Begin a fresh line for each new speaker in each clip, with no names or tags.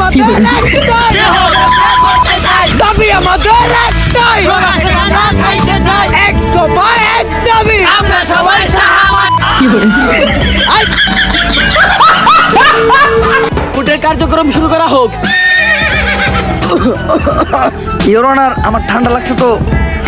আমাদের একটাই, দাবি আমাদের একটাই, এক দফা এক দাবি, আমরা সবাই ভোটের কার্যক্রম শুরু করা হোক।
ইওর অনার, আমার ঠান্ডা লাগছে তো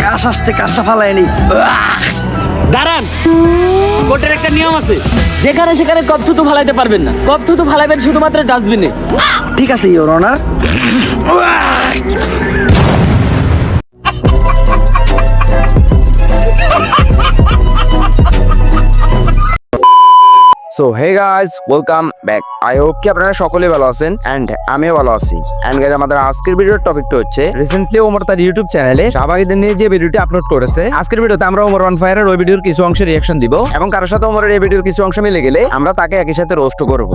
কাশ আসছে, কাশটা ফালায়নি।
দাঁড়ান, কোর্টের একটা নিয়ম আছে, যেখানে সেখানে কপ থুতু ফালাইতে পারবেন না, কপ থুতু ফালাইবেন শুধুমাত্র ডাস্টবিনে।
ঠিক আছে your honour.
So hey guys, welcome back. I hope কি আপনারা সকলে ভালো আছেন এন্ড আমিও ভালো আছি। এন্ড গাইস, আমাদের আজকের ভিডিওর টপিকটা হচ্ছে রিসেন্টলি ওমর তার ইউটিউব চ্যানেলে শাহবাগীদের নিয়ে যে ভিডিওটি আপলোড করেছে। আজকের ভিডিওতে আমরা ওমর অন ফায়ারের ওই ভিডিওর কিছু অংশের রিঅ্যাকশন দিব এবং কারোর সাথে ওমরের এই ভিডিওর কিছু অংশ মিলে গেলে আমরা তাকে একই সাথে রোস্ট করব।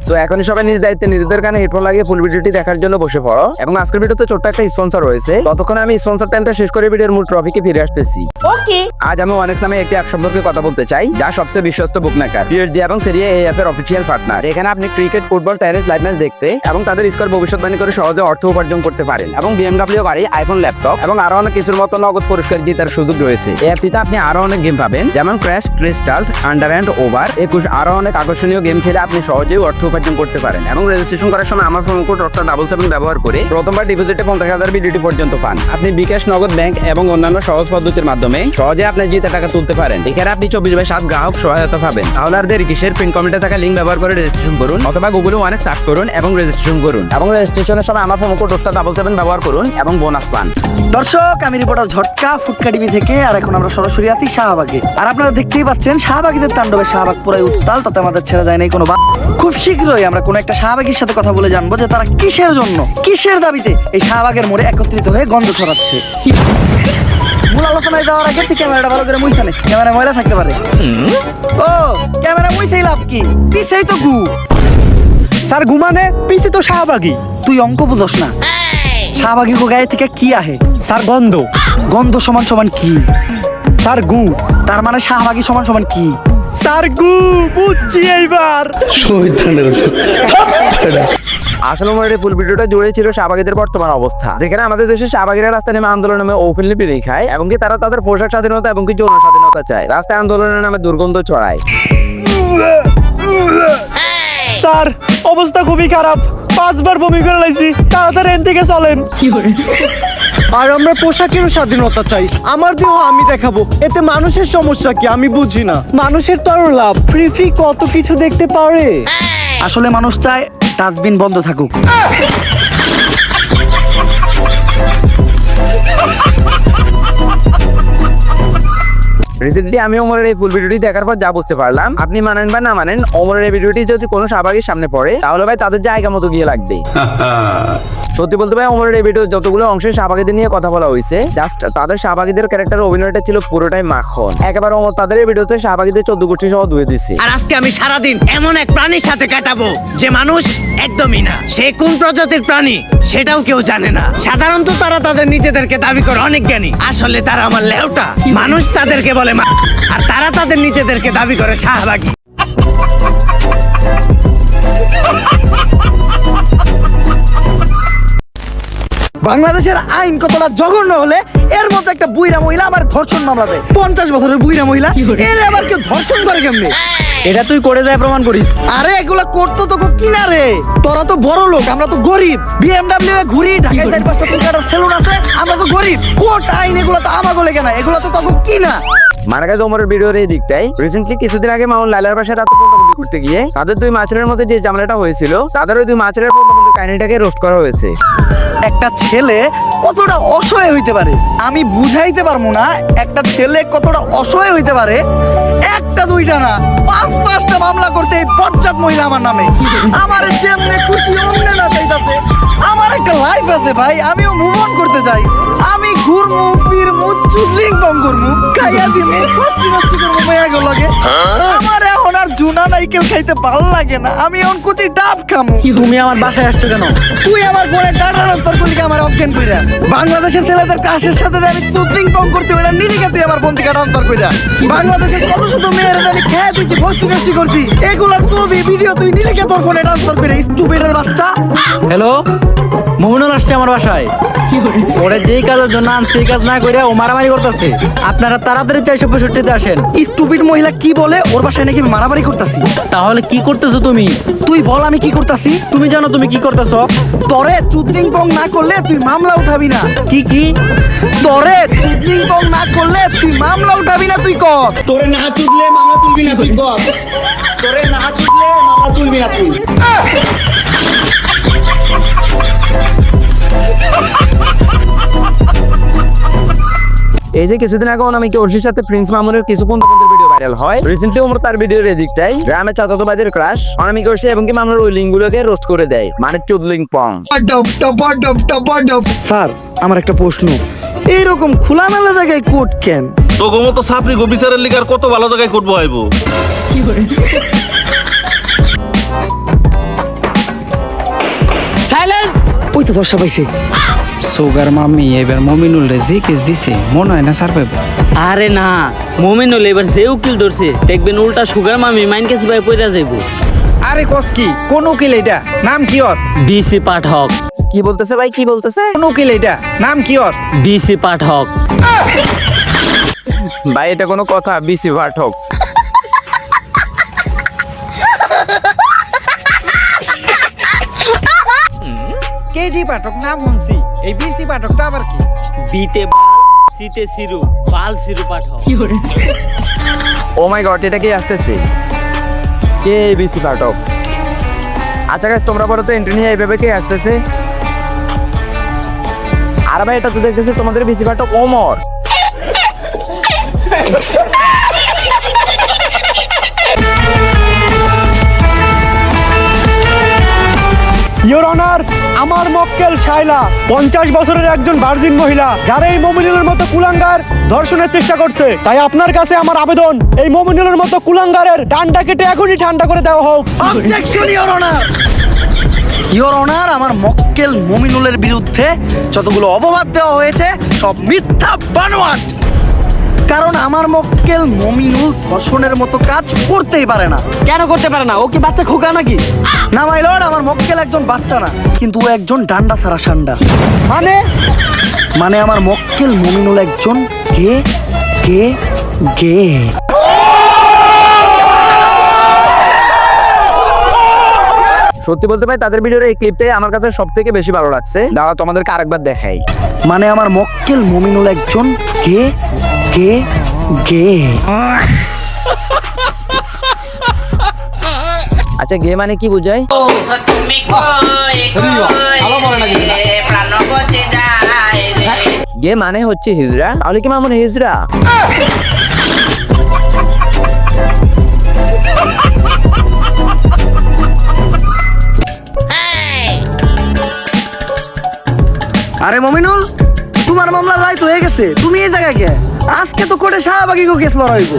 তো এখনই সবাই নিজ দায়িত্বে নিজেদের কানে হেডফোন লাগিয়ে ফুল ভিডিওটি দেখার জন্য বসে পড়ো। এবং আজকের ভিডিওতে ছোট্ট একটা স্পন্সর রয়েছে, ততক্ষণে আমি স্পন্সর টাইমটা শেষ করে ভিডিওর মূল টপিকে ফিরে আসতেছি। ওকে, আজ আমি অনেক সময় একটি অ্যাপ সম্পর্কে কথা বলতে চাই, যা সবচেয়ে বিশ্বস্ত বুক মেকার, পিএসজি এবং সেরিয়া এই অ্যাপের অফিসিয়াল পার্টনার। এখানে আপনি cricket, football, tennis live match দেখতে এবং তাদের স্কোর ভবিষ্যৎবাণী করে সহজে অর্থ উপার্জন করতে পারেন। এবং BMW গাড়ি, আইফোন, ল্যাপটপ এবং আরো অনেক কিছুর মতো নগদ পুরস্কার জেতার সুযোগ রয়েছে। এই অ্যাপটিতে আপনি আরো অনেক গেম পাবেন, যেমন crash, crystal, under and over 21, আরো অনেক আকর্ষণীয় গেম খেলে আপনি সহজেই অর্থ উপার্জন করতে পারেন। এবং রেজিস্ট্রেশন করার সময় আমার প্রোমো কোড *77 ব্যবহার করে প্রথমবার ডিপোজিটে 50,000 বিডিটি পর্যন্ত পান। আপনি বিকাশ, নগদ, ব্যাংক এবং অন্যান্য সহজ পদ্ধতির মাধ্যমে সহজে আপনি জিতে টাকা তুলতে পারেন। এখানে আপনি 24/7 গ্রাহক সহায়তা পাবেন। তাহলে আর দেরি কিসের? পিন কমেন্টে থাকা লিঙ্ক ব্যবহার করে রেজিস্ট্রেশন করুন অথবা গুগলে অনেক সার্চ করুন এবং রেজিস্ট্রেশন করুন। এবং রেজিস্ট্রেশনের সময় আমার প্রোমো কোড *77 ব্যবহার করুন এবং বোনাস পান।
দর্শক, আমি রিপোর্টার ঝটকা, ফুটকা টিভি থেকে। আর এখন আমরা সরাসরি আছি শাহবাগে। আর আপনারা দেখতেই পাচ্ছেন শাহবাগীদের তাণ্ডবে শাহবাগ পুরাই উত্তাল, তাতে আমাদের ছেড়ে যায় নাই কোনো। খুব শীঘ্রই আমরা কোনো একটা শাহবাগীর সাথে কথা বলে জানবো যে তারা কিসের জন্য, কিসের দাবিতে এই শাহবাগের মোড়ে একত্রিত হয়ে গন্ধ ছড়াচ্ছে। মূল আলোচনায় যাওয়ার আগে তুই ক্যামেরাটা ভালো করে মুইছা নে, ক্যামেরা ময়লা থাকতে পারে। ও ক্যামেরা মুইছেই লাভ কি? পিছেই তো গু।
স্যার ঘুমানে পিছে তো শাহবাগী।
তুই অঙ্ক বুঝস না। শাহবাগী গো গায়ে থেকে কি আহে?
স্যার গন্ধ।
গন্ধ সমান সমান কি?
স্যার গু।
তার মানে শাহবাগী সমান সমান কি?
স্যার গু। বুঝছি এইবার।
আসলে আমার এই ফুল ভিডিওটা জুড়ে ছিল শাহবাগীদের বর্তমান অবস্থা, যেখানে আমাদের দেশে শাহবাগীরা রাস্তায় নেমে আন্দোলন নামে ওপেনলি বেরিয়ে খায় এবং কি তারা তাদের পোশাক স্বাধীনতা এবং কি যৌন স্বাধীনতা চায়। রাস্তায় আন্দোলনের নামে দুর্গন্ধ ছড়ায়।
স্যার অবস্থা খুবই খারাপ, 5 বার বমি করে লাইছি, তাড়াতাড়ি এন থেকে চলেন। আর আমরা পোশাকেরও স্বাধীনতা চাই। আমার দেহ আমি দেখাবো, এতে মানুষের সমস্যা কি আমি বুঝি না। মানুষের তো আরো লাভ, ফ্রি ফ্রি কত কিছু দেখতে পারে।
আসলে মানুষ চায় ডাস্টবিন বন্ধ থাকুক।
রিসেন্টলি আমি ওমরের এই ফুল ভিডিওটি দেখার পর যা বুঝতে পারলাম, আপনি মানেন বা না মানেন, ওমরের এই ভিডিওটি যদি কোনো শাহবাগীর সামনে পড়ে তাহলে ভাই তাদের জায়গা মতো গিয়ে লাগবে। সত্যি বলতে ভাই, ওমরের এই ভিডিও যতগুলো অংশে শাহবাগীদের নিয়ে কথা বলা হয়েছে, জাস্ট তাদের শাহবাগীদের ক্যারেক্টার অভিনয়টা ছিল পুরোটাই মাখন। একেবারে ওমর তাদের এই ভিডিওতে শাহবাগীদের 14 গোষ্ঠী সহ ধুয়ে দিচ্ছে।
আর আজকে আমি সারাদিন এমন এক প্রাণীর সাথে কাটাবো যে মানুষ একদমই না। সে কোন প্রজাতির প্রাণী সেটাও কেউ জানে না। সাধারণত তারা তাদের নিজেদেরকে দাবি করে অনেক জ্ঞানী, আসলে তারা আমার লেউটা। মানুষ তাদেরকে বলে আর তারা তাদের নিজেদেরকে দাবি করে শাহবাগী।
বাংলাদেশের আইন কতটা জঘন্য হলে এর মতো একটা বুইরা মহিলা আমার ধর্ষণ মামলা দেয়। 50 বছরের বুইরা মহিলা, এর আবার কেউ ধর্ষণ করে কেমনে?
এটা তুই করে যায় প্রমাণ করিস।
আরে এগুলা করতো তোকে কিনা রে? তোরা তো বড় লোক, আমরা তো গরিব। BMW এ ঘুরি, ঢাকায় 4-5টা ফুলকাটার সেলুন আছে, আমরা তো গরিব। কোর্ট আইন এগুলা তো আমাকে লেগে না, এগুলা তো তোকে কিনা।
মারা গেছে ওমরের ভিডিওর এই দিকটাই। রিসেন্টলি কিছুদিন আগে মামুন লাইলার বাসায় রাতে পর্দাবন্দি করতে গিয়ে তাদের 2 মাছের মধ্যে যে ঝামেলাটা হয়েছিল, তাদের ওই 2 মাছের পর্দাবন্দি কাহিনীটাকে রোস্ট করা হয়েছে।
একটা ছেলে কতটা অসহায় হইতে পারে আমি বুঝাইতে পারবো না। একটা ছেলে কতটা অসহায় হইতে পারে, একটা দুইটা না 5-5টা মামলা করতে এই পঞ্চায়েত মহিলা আমার নামে। আমার যেমনে খুশি অমনে না চাইতাছে। আমার একটা লাইফ আছে ভাই, আমিও মুভ অন করতে চাই। আমি ঘুরমু ফিরমু চুজিং বং করমু, খাইয়া দিমু, ফস্টি ফস্টি করমু মেয়া গো লাগে। আমার এখন আমার জুনা নাইকেল খাইতে ভালো লাগে না, আমি এখন কুচি ডাব খামু।
তুমি আমার বাসায় আসছো কেন?
তুই আমার ফোনে ডাটা ট্রান্সফার করলি আমার অজ্ঞান কইরা। বাংলাদেশের ছেলেদের ক্রাশের সাথে যে আমি তুপিং পং করতে পারি নিজেকে তুই আমার ফোন থেকে ট্রান্সফার কইরা। বাংলাদেশের কত শত মেয়েরা আমি খেয়ে দিচ্ছি ফস্টি নষ্টি করছি, এগুলার ছবি ভিডিও তুই নিজেকে তোর ফোনে ট্রান্সফার করে স্টুপিডের বাচ্চা।
হ্যালো, মোমিনুল আসছে আমার বাসায়। ওরে যেই কাজের জন্য আনছি সেই কাজ না করে ও মারামারি করতেছে। আপনারা তাড়াতাড়ি 465-তে আসেন।
স্টুপিড মহিলা কি বলে ওর বাসায় নাকি আমি মারামারি করতেছি?
তাহলে কি করতেছো তুমি?
তুই বল আমি কি করতেছি?
তুমি জানো তুমি কি করতেছো?
তরে চুদলিং পং না করলে তুই মামলা উঠাবি না।
কি কি?
তরে চুদলিং পং না করলে তুই মামলা উঠাবি না, তুই কর।
তোরে না চুদলে মামলা তুলবি না তুই কর। তোরে না চুদলে মামলা তুলবি না তুই।
এই যে কিছুদিন আগে অনামিকা ঐশীর সাথে প্রিন্স মামুনের কিছু পর্যন্ত ভিডিও ভাইরাল হয়। রিসেন্টলি ওমর তার ভিডিওর এদিকটাই গ্রামে চাচাতোবাদের ক্রাশ অনামিকা ঐশী এবং কি মামুনের ওই লিঙ্কগুলোকে রোস্ট করে দেয়, মানে চুদলিং পং।
স্যার আমার একটা প্রশ্ন, এইরকম খোলামেলা জায়গায় কোর্ট কেন?
তো মতো সাপরি গো বিচারের লিগার কত ভালো জায়গায় করবো আইবো।
সাইলেন্স।
ওই তো দর্শা পাইছে।
সুগার মাম্মি এবার মমিনুল রে যে কেস দিছে মনে হয় না স্যার পাইব।
আরে না, মোমিনুল এবার যে উকিল ধরছে দেখবেন উল্টা সুগার মামি মাইন কাছে ভাই পয়রা যাইবো।
আরে কস কি কোন উকিল এটা? নাম কি ওর?
বিসি পাঠক।
কি বলতেছে ভাই, কি বলতেছে?
কোন উকিল এটা? নাম কি ওর?
বিসি পাঠক।
ভাই এটা কোনো কথা? বিসি পাঠক?
কেডি পাঠক নাম শুনছি, এই বিসি পাঠকটা আবার কি?
বিতে বাল, সিতে সিরু, বাল সিরু পাঠক।
ও মাই গড, এটা কি আসতেছে? কে বিসি পাঠক? আচ্ছা গাইস, তোমরা বলো তো এন্ট্রি নিয়ে এইভাবে কে আসতেছে? আর ভাই এটা তো দেখতেছি তোমাদের BC Pathak Omar.
Your honour, আমার মক্কেল শাইলা 50 বছরের একজন ভার্জিন মহিলা, যারা এই মমিনুলের মতো কুলাঙ্গার ধর্ষণের চেষ্টা করছে। তাই আপনার কাছে আমার আবেদন, এই মমিনুলের মতো কুলাঙ্গারের ডান্ডা কেটে এখনই ঠান্ডা করে দেওয়া হোক।
Objection your honour. Your honour, আমার মক্কেল মমিনুলের বিরুদ্ধে যতগুলো অপবাদ দেওয়া হয়েছে সব মিথ্যা বানোয়াট। কারণ আমার মক্কেল মমিনুল ধর্ষণের মতো কাজ করতেই পারে না।
কেন করতে পারে না? ও কি বাচ্চা খোকা নাকি?
না মাই লর্ড, আমার মক্কেল একজন বাচ্চা না, কিন্তু ও একজন ডান্ডা ছাড়া সান্ডা। মানে আমার মক্কেল মমিনুল একজন গে গে গে।
সত্যি বলতে ভাই তাদের ভিডিওর এই ক্লিপটাই আমার কাছে সবথেকে বেশি ভালো লাগছে। দাঁড়া তোমাদেরকে আরেকবার দেখাই।
মানে আমার মক্কেল মমিনুল একজন গে গে গে।
আচ্ছা, গে মানে কি বোঝায়? গে মানে হচ্ছে হিজড়া। তাহলে কি মামুন হিজড়া?
আরে মমিনুল, তোমার মামলার রায় তো হয়ে গেছে, তুমি এই জায়গায় কে? আজকে তো কোর্টে শাহবাগী গো কেস লড়াইব।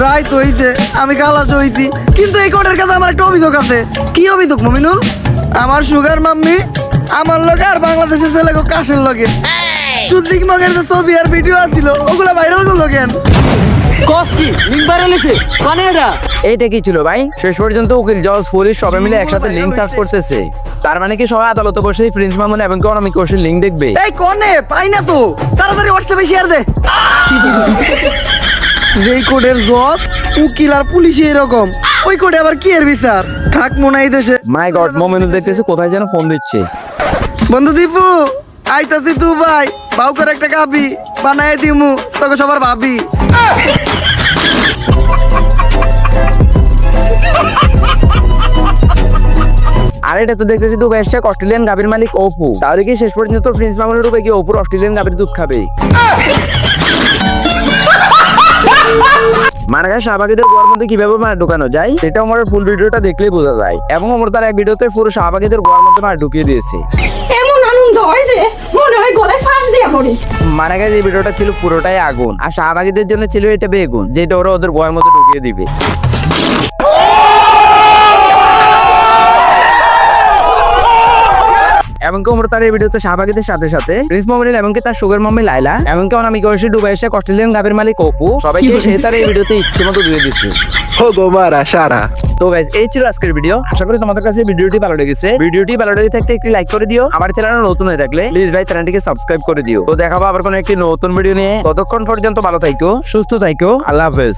রায় তো হইছে, আমি খালাস হইছি, কিন্তু এই কোর্টের কাছে আমার একটা অভিযোগ আছে। কি অভিযোগ মমিনুল? আমার সুগার মাম্মি আমার লগে আর বাংলাদেশের ছেলে গো কাশের লগে চুদলিং মগের যে ছবি আর ভিডিও আছিল ওগুলা ভাইরাল করলো কেন?
কস কি লিঙ্ক ভাইরাল হইছে? মানে এটা
এইটা কি ছিল ভাই? শেষ পর্যন্ত উকিল, জজ, পুলিশ সবাই মিলে একসাথে লিঙ্ক সার্চ করতেছে। তার মানে কি সবাই আদালতে বসে প্রিন্স মামুন এবং কি অনামিকা ঐশীর লিঙ্ক দেখবে?
এই কোনে পাই না তো, তাড়াতাড়ি হোয়াটসঅ্যাপে শেয়ার দে। যেই কোর্টের জজ, উকিল আর পুলিশ এরকম, ওই কোর্টে আবার কি এর বিচার? থাক মনে এই দেশে।
মাই গড, মোমিনুল দেখতেছে কোথায় যেন ফোন দিচ্ছে।
বন্ধু দীপু, আইতাছি তু ভাই, বাউ করে একটা কাবি বানায় দিমু তোকে সবার ভাবি।
আর এটা তো দেখতেছি দুবাই এসে অস্ট্রেলিয়ান গাভীর মালিক অপু। তাহলে কি শেষ পর্যন্ত প্রিন্স মামুনের রূপে কি অপুর অস্ট্রেলিয়ান গাভীর দুধ খাবে? মানে শাহবাগীদের গোয়ার মধ্যে কিভাবে মানে ঢুকানো যায় সেটা আমার ফুল ভিডিওটা দেখলেই বোঝা যায়। এবং আমার তার এক ভিডিওতে পুরো শাহবাগীদের গোয়ার মধ্যে মানে ঢুকিয়ে দিয়েছে।
এমন আনন্দ হয় যে মনে হয় গলায় ফাঁস দিয়ে পড়ি।
মানে এই ভিডিওটা ছিল পুরোটাই আগুন, আর শাহবাগীদের জন্য ছিল এটা বেগুন, যেটা ওরা ওদের গোয়ার মধ্যে ঢুকিয়ে দিবে। এমনকি ওমর তার এই ভিডিওতে শাহবাগীদের সাথে সাথে প্রিন্স মোমিনুল এমনকি তার সুগার মাম্মি লাইলা এমনকি অনামিকা ঐশী দুবাই এসে অস্ট্রেলিয়ান গাবের মালিক অপু সবাইকে সে তার এই ভিডিওতে ইচ্ছে মতো দিয়ে দিচ্ছে। তো গাইস এই ছিল আজকের ভিডিও। আশা করি তোমাদের কাছে ভিডিওটি ভালো লেগেছে। ভিডিওটি ভালো লেগে থাকলে একটি লাইক করে দিও। আমার চ্যানেল নতুন হয়ে থাকলে প্লিজ ভাই চ্যানেলটিকে সাবস্ক্রাইব করে দিও। তো দেখাবো আবার কোনো একটি নতুন ভিডিও নিয়ে। ততক্ষণ পর্যন্ত ভালো থাইকো, সুস্থ থাইকো, আল্লাহ হাফেজ।